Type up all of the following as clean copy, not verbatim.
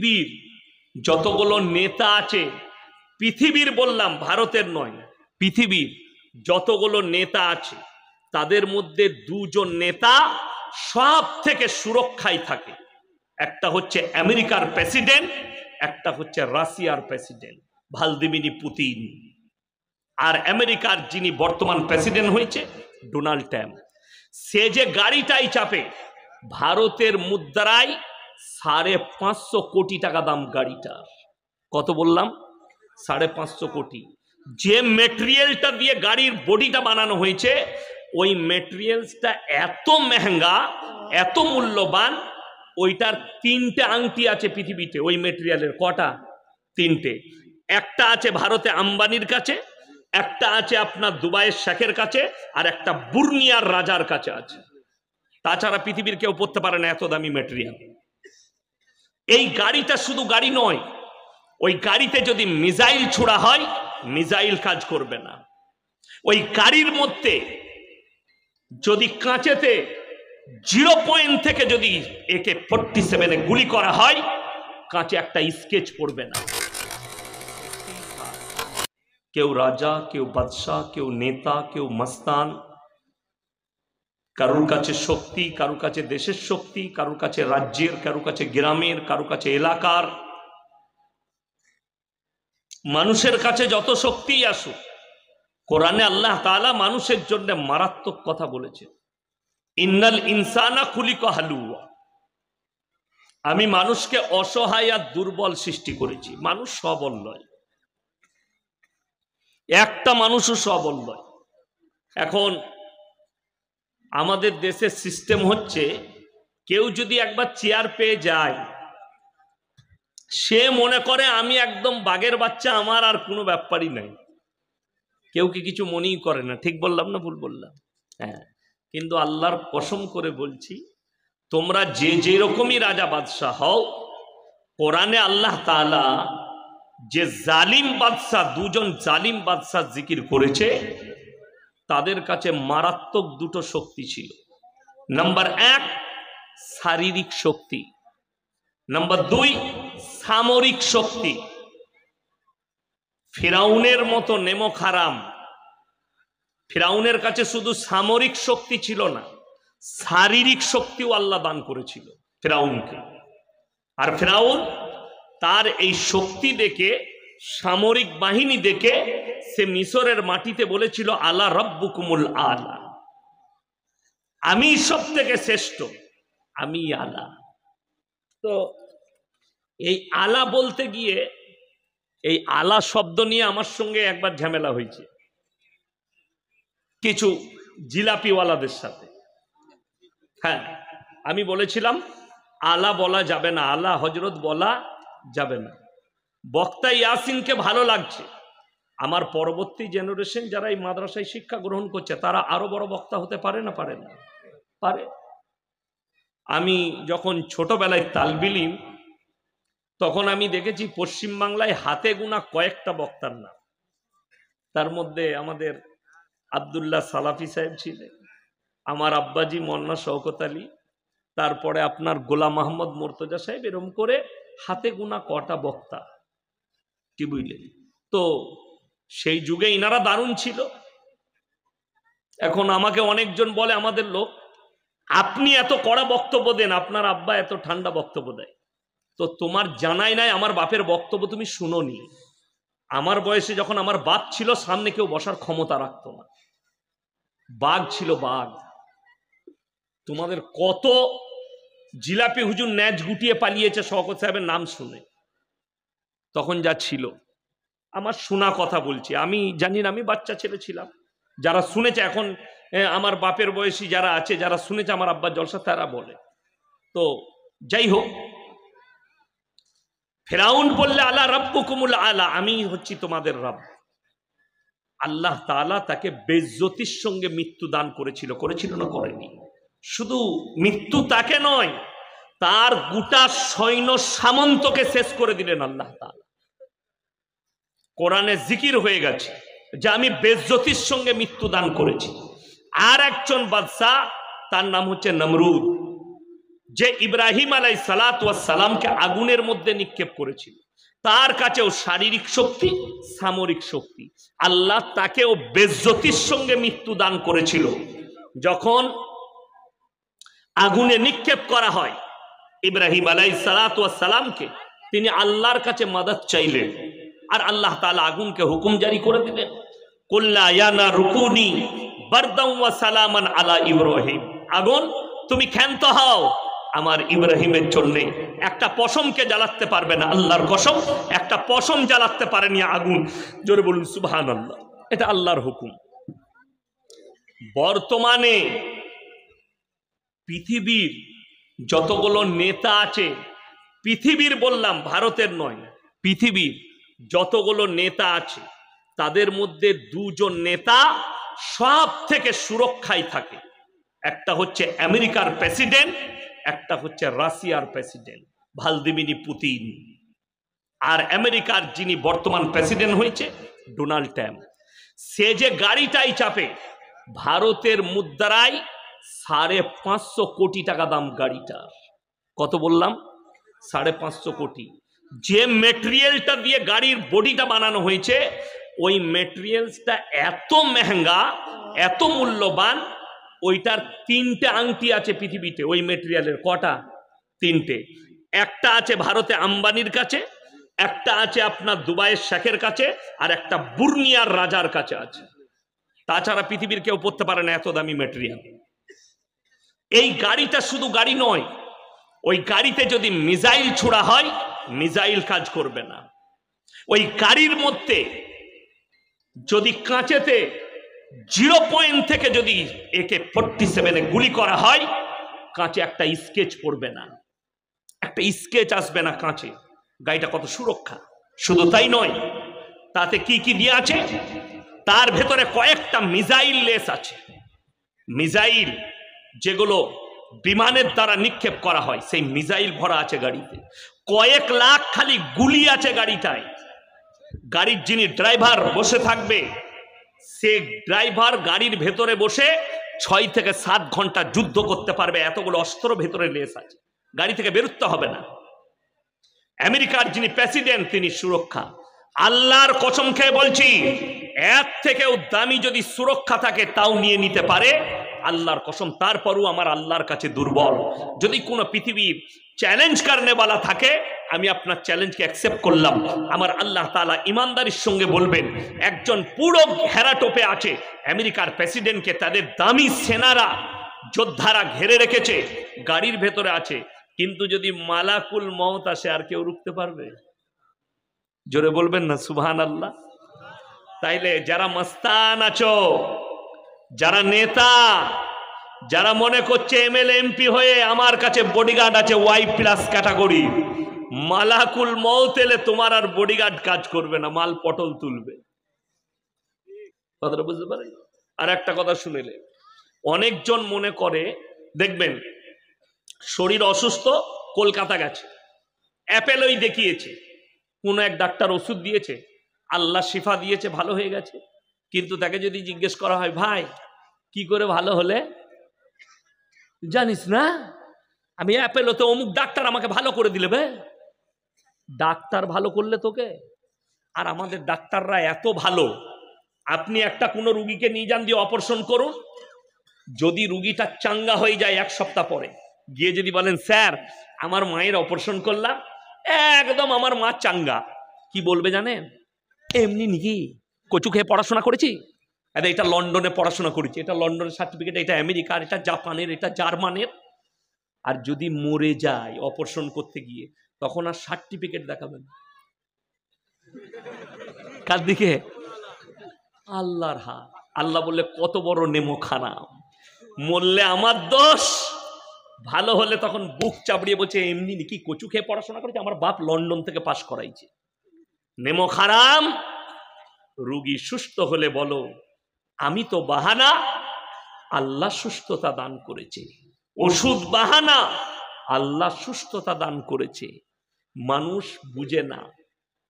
পৃথিবীর যতগুলো নেতা আছে, পৃথিবীর বললাম, ভারতের নয়, পৃথিবীর যতগুলো নেতা আছে তাদের মধ্যে দুজন নেতা সব থেকে সুরক্ষায় থাকে। একটা হচ্ছে আমেরিকার প্রেসিডেন্ট, একটা হচ্ছে রাশিয়ার প্রেসিডেন্ট ভ্লাদিমির পুতিন। আর আমেরিকার যিনি বর্তমান প্রেসিডেন্ট হয়েছে ডোনাল্ড ট্রাম্প, সে যে গাড়িটাই চাপে ভারতের মুদ্রায় 550 কোটি টাকা দাম গাড়িটার। কত বললাম? 550 কোটি। যে মেটেরিয়ালটা দিয়ে গাড়ির বডিটা বানানো হয়েছে ওই মেটেরিয়ালসটা এত মেহেঙ্গা, এত মূল্যবান, ওইটার 3টে আংটি আছে পৃথিবীতে ওই মেটেরিয়ালের। কটা? 3টে। একটা আছে ভারতে আম্বানির কাছে, একটা আছে আপনার দুবাইয়ের শেখের কাছে, আর একটা বুর্নিয়ার রাজার কাছে আছে। তাছাড়া পৃথিবীর কেউ পড়তে পারে না এত দামি মেটেরিয়াল। এই গাড়িটা শুধু গাড়ি নয়, ওই গাড়িতে যদি মিসাইল ছোড়া হয় মিসাইল কাজ করবে না। ওই গাড়ির মধ্যে যদি কাঁচেতে 0 পয়েন্ট থেকে যদি AK-47 গুলি করা হয় কাঁচে একটা স্কেচ পড়বে না। কেউ রাজা, কেউ বাদশাহ, কেউ নেতা, কেউ মস্তান, কারোর কাছে শক্তি, কারোর কাছে দেশের শক্তি, কারোর কাছে রাজ্যের, কারোর কাছে গ্রামের, কারোর কাছে এলাকার। মানুষের কাছে যত শক্তি আসুক, কোরআনে আল্লাহ তাআলা মানুষের জন্য মারাত্মক কথা বলেছে, ইন্নাল ইনসানা খুলিকা হালুয়া। আমি মানুষকে অসহায় আর দুর্বল সৃষ্টি করেছি। মানুষ সবল নয়, একটা মানুষও সবল নয়। এখন আমাদের দেশের সিস্টেম হচ্ছে, কেউ যদি একবার চেয়ার পেয়ে যায় সে মনে করে আমি একদম বাঘের বাচ্চা, আমার আর কোনো ব্যাপারই নাই। কেউ কি কিছু মনেই করে না। ঠিক বললাম না ভুল বললাম? হ্যাঁ। কিন্তু আল্লাহর কসম করে বলছি, তোমরা যে যে রকমই রাজা বাদশাহ হও, কোরআনে আল্লাহ তাআলা যে জালিম বাদশাহ, দুজন জালিম বাদশাহ জিকির করেছে, তাদের কাছে মারাত্মক দুটো শক্তি ছিল। নাম্বার 1 শারীরিক শক্তি, নাম্বার 2 সামরিক শক্তি। ফিরাউনের মতো নেমক হারাম, ফিরাউনের কাছে শুধু সামরিক শক্তি ছিল না, শারীরিক শক্তিও আল্লাহ দান করেছিল ফিরাউনকে। আর ফিরাউন তার এই শক্তি দেখে, সামরিক বাহিনী দেখে, সে মিশরের মাটিতে বলেছিল আলা রাব্বুকুমুল আলা, আমি সব থেকে শ্রেষ্ঠ, আমি আলা। তো এই আলা বলতে গিয়ে, এই আলা শব্দ নিয়ে আমার সঙ্গে একবার ঝামেলা হয়েছে কিছু জিলাপিওয়ালাদের সাথে। হ্যাঁ, আমি বলেছিলাম আলা বলা যাবে না, আলা হজরত বলা যাবে না। বক্তা ইয়াসিনকে ভালো লাগছে, আমার পরবর্তী জেনারেশন যারা এই মাদ্রাসায় শিক্ষা গ্রহণ করছে তারা আরো বড় বক্তা হতে পারে না পারে না? পারে। আমি যখন ছোটবেলায় তালবিলিম, তখন আমি দেখেছি পশ্চিমবাংলায় হাতে গোনা কয়েকটা বক্তার নাম। তার মধ্যে আমাদের আব্দুল্লাহ সালাফি সাহেব ছিলেন, আমার আব্বাজি মন্না শওকত আলী, তারপরে আপনার গোলাম আহমদ মুর্তজা সাহেব, এরকম করে হাতে গোনা কটা বক্তা। কি বুঝলেন? তো সেই যুগে ইনারা দারুণ ছিল। এখন আমাকে অনেকজন বলে, আমাদের লোক, আপনি এত কড়া বক্তব্য দেন, আপনার আব্বা এত ঠান্ডা বক্তব্য দেয়, তো তোমার জানাই নাই আমার বাপের বক্তব্য তুমি শুনোনি। আমার বয়সে যখন আমার বাপ ছিল, সামনে কেউ বসার ক্ষমতা রাখতো না, বাঘ ছিল বাঘ। তোমাদের কত জিলাপি হুজুর ন্যাচ গুটিয়ে পালিয়েছে শওকত সাহেবের নাম শুনে, তখন যা ছিল। আমার শোনা কথা বলছি, আমি জানি না, আমি বাচ্চা ছেলে ছিলাম। যারা শুনেছে এখন, আমার বাপের বয়সী যারা আছে, যারা শুনেছে আমার আব্বার জলসা, তারা বলে। তো যাই হোক, ফিরাউন বললে আলা রাব্বুকুমুল আলা, আমি হচ্ছি তোমাদের রব। আল্লাহ তাআলা তাকে বেইজ্জতির সঙ্গে মৃত্যু দান করেছিল, করেছিল না করেনি? শুধু মৃত্যু তাকে নয়, তার গোটা সৈন্য সামন্তকে শেষ করে দিলেন আল্লাহ তাআলা। কোরআনে জিকির হয়ে গেছে যে আমি বেইজ্জতির সঙ্গে মৃত্যু দান করেছি। আর একজন বাদশা, তার নাম হচ্ছে নমরুদ, যে ইব্রাহিম আলাইহিসসালাতু ওয়াস সালামকে আগুনের মধ্যে নিক্ষেপ করেছিল, তার কাছেও শারীরিক শক্তি, সামরিক শক্তি। আল্লাহ তাকেও বেজ্জতির সঙ্গে মৃত্যু দান করেছিল। যখন আগুনে নিক্ষেপ করা হয় ইব্রাহিম আলাইহিসসালাতু ওয়াস সালামকে, তিনি আল্লাহর কাছে মাদদ চাইলেন, আর আল্লাহ তাআলা আগুনকে হুকুম জারি করে দিলেন, কুল্লা ইয়া নারু কুনি বারদান ওয়া সালামান আলা ইব্রাহিম, আগুন তুমি ক্ষান্ত হও আমার ইব্রাহিমের জন্য। একটা পশমকে জ্বালাতে পারবে না, আল্লাহর কসম একটা পশম জ্বালাতে পারেনি আগুন। জোরে বলুন সুবহানাল্লাহ। এটা আল্লাহর হুকুম। বর্তমানে পৃথিবীর যতগুলো নেতা আছে, পৃথিবীর বললাম, ভারতের নয়, পৃথিবীর যতগুলো নেতা আছে তাদের মধ্যে দুজন নেতা সব থেকে সুরক্ষায় থাকে। একটা হচ্ছে আমেরিকার প্রেসিডেন্ট, একটা হচ্ছে রাশিয়ার প্রেসিডেন্ট ভ্লাদিমির পুতিন। আর আমেরিকার যিনি বর্তমান প্রেসিডেন্ট হয়েছে ডোনাল্ড ট্রাম্প, সে যে গাড়িটাই চাপে ভারতের মুদ্রায় 550 কোটি টাকা দাম গাড়িটার। কত বললাম? 550 কোটি। যে মেটেরিয়ালটা দিয়ে গাড়ির বডিটা বানানো হয়েছে, ওই মেটেরিয়ালসটা এত মেহঙ্গা, এত মূল্যবান, ওইটার 3টে আংটি আছে পৃথিবীতে। ওই মেটেরিয়ালের কটা? 3টে। একটা আছে ভারতে আম্বানির কাছে, একটা আছে আপনার দুবাইয়ের শেখের কাছে, আর একটা বুর্নিয়ার রাজার কাছে আছে। তাছাড়া পৃথিবীর কেউ পড়তে পারে না এত দামি মেটেরিয়াল। এই গাড়িটা শুধু গাড়ি নয়, ওই গাড়িতে যদি মিসাইল ছোড়া হয় মিসাইল কাজ করবে না। ওই গাড়ির মধ্যে যদি কাঁচেতে 0 পয়েন্ট থেকে যদি AK-47 গুলি করা হয়, কাঁচে একটা স্কেচ পড়বে না, একটা স্কেচ আসবে না কাঁচে। গাড়িটা কত সুরক্ষা! শুধু তাই নয়, তাতে কি কি দিয়ে আছে, তার ভেতরে কয়েকটা মিসাইল লেস আছে। মিসাইল যেগুলো বিমানের দ্বারা নিক্ষেপ করা হয়, সেই মিসাইল ভরা আছে গাড়িতে। কয়েক লাখ খালি গুলি আছে গাড়িটায়। গাড়ির যিনি ড্রাইভার বসে থাকবে, সে ড্রাইভার গাড়ির ভেতরে বসে 6 থেকে 7 ঘন্টা যুদ্ধ করতে পারবে, এতগুলো অস্ত্র ভেতরে লেস আছে। গাড়ি থেকে বেরোতে হবে না। আমেরিকার যিনি প্রেসিডেন্ট, তিনি সুরক্ষা। আল্লাহর কসম খেয়ে বলছি, এর থেকেও দামি যদি সুরক্ষা থাকে তাও নিয়ে নিতে পারে, আল্লাহর কসম। তারপরও আমার আল্লাহর কাছে দুর্বল। যদি কোনো পৃথিবীর চ্যালেঞ্জ করনেওয়ালা থাকে, আমি আপনার চ্যালেঞ্জকে অ্যাকসেপ্ট করলাম। আমার আল্লাহ তাআলা ইমানদারির সঙ্গে বলবেন, একজন পুরো ঘেরাটোপে আছে, আমেরিকার প্রেসিডেন্টকে তাদের দামি সেনারা, যোদ্ধারা ঘিরে রেখেছে, গাড়ির ভেতরে আছে, কিন্তু যদি মালাকুল মউত আসে, আর কেউ রুখতে পারবে? জোরে বলবেন না সুবহানাল্লাহ। তাইলে যারা মস্তান আছো, যারা নেতা, যারা মনে করছে MLA MP হয়ে আমার কাছে বডিগার্ড আছে Y+ ক্যাটাগরি, মালাকুল মউত এলে তোমার আর বডিগার্ড কাজ করবে না, মাল পটল তুলবে। কথাটা বুঝতে পারেন? আর একটা কথা শুনেলে, অনেকজন মনে করে, দেখবেন শরীর অসুস্থ, কলকাতা গেছে, অ্যাপেলোই দেখিয়েছে, কোন এক ডাক্তার ওষুধ দিয়েছে, আল্লাহ শিফা দিয়েছে, ভালো হয়ে গেছে। কিন্তু তাকে যদি জিজ্ঞেস করা হয়, ভাই কি করে ভালো হলে? জানিস না, আমি অ্যাপেলোতে অমুক ডাক্তার আমাকে ভালো করে দিলে। বে ডাক্তার ভালো করলে তোকে? আর আমাদের ডাক্তাররা এত ভালো, আপনি একটা কোনো রুগীকে নিয়ে যান, দিয়ে অপারেশন করুন, যদি রুগীটা চাঙ্গা হয়ে যায় 1 সপ্তাহ পরে গিয়ে যদি বলেন, স্যার আমার মায়ের অপারেশন করলাম, একদম আমার মা চাঙ্গা, কি বলবে জানেন? এমনি নাকি, কচু খেয়ে পড়াশোনা করেছি, এটা লন্ডনে পড়াশোনা করেছি, এটা লন্ডনের সার্টিফিকেট, এটা আমেরিকার, এটা জাপানের, এটা জার্মানের। আর যদি মরে যায় অপারেশন করতে গিয়ে, তখন আর সার্টিফিকেট দেখাবেন কার দিকে? আল্লাহর হাত। আল্লাহ বললে, কত বড় নেমোখানা, মরলে আমার দোষ, ভালো হলে তখন বুক চাপড়িয়ে বলছে, এমনি নাকি, কচু খেয়ে পড়াশোনা করেছে, আমার বাপ লন্ডন থেকে পাশ করাইছে। নেমোখারাম। রুগী সুস্থ হলে বলো, আমি তো বাহানা, আল্লাহ সুস্থতা দান করেছে। ওষুধ বাহানা, আল্লাহ সুস্থতা দান করেছে। মানুষ বুঝে না।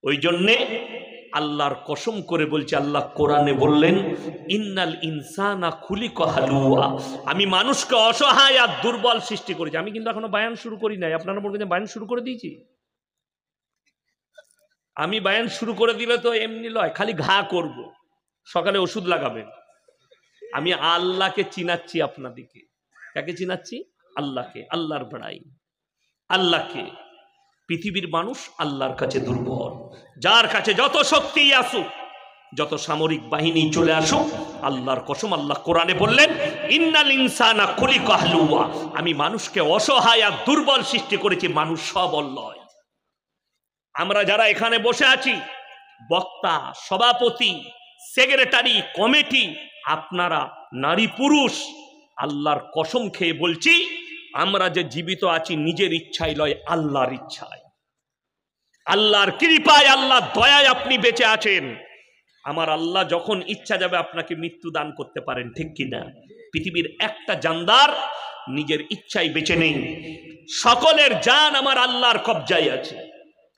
ওই জন্যে আল্লাহর কসম করে বলছি, আল্লাহ কোরআনে বললেন ইন্নাল ইনসানা খুলিকা হালুয়া, আমি মানুষকে অসহায় আর দুর্বল সৃষ্টি করেছি। আমি কিন্তু এখনো বায়ান শুরু করি নাই, আপনারা বলবেন বায়ান শুরু করে দিয়েছি। আমি বায়ান শুরু করে দিলে তো এমনি লয়, খালি ঘা করব, সকালে ওষুধ লাগাবেন। আমি আল্লাহকে চিনাচ্ছি আপনাদেরকে। কাকে চিনাচ্ছি? আল্লাহকে। আল্লাহর বড়াই আল্লাহকে। পৃথিবীর মানুষ আল্লাহর কাছে দুর্বল। যার কাছে যত শক্তি আসুক, যত সামরিক বাহিনী চলে আসুক, আল্লাহর কসম আল্লাহ কোরআনে বললেন ইন্নাল ইনসানা খুলিকা হালুয়া, আমি মানুষকে অসহায় আর দুর্বল সৃষ্টি করেছি, মানুষ সবল নয়। আমরা যারা এখানে বসে আছি, বক্তা, সভাপতি, সেক্রেটারি, কমিটি, আপনারা নারী পুরুষ, আল্লাহর কসম খেয়ে বলছি, আমরা যে জীবিত আছি নিজের ইচ্ছায় নয়, আল্লাহর ইচ্ছায়, আল্লাহর কৃপায়, আল্লাহর দয়ায় আপনি বেঁচে আছেন। আমার আল্লাহ যখন ইচ্ছা যাবে আপনাকে মৃত্যু দান করতে পারেন, ঠিক কিনা? পৃথিবীর একটা জানদার নিজের ইচ্ছায় বেঁচে নেই, সকলের জান আমার আল্লাহর কবজায় আছে।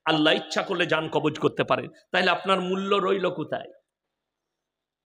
আল্লাহ ইচ্ছা করলে জান কবজ করতে পারে, তাহলে আপনার মূল্য রইল কোথায়?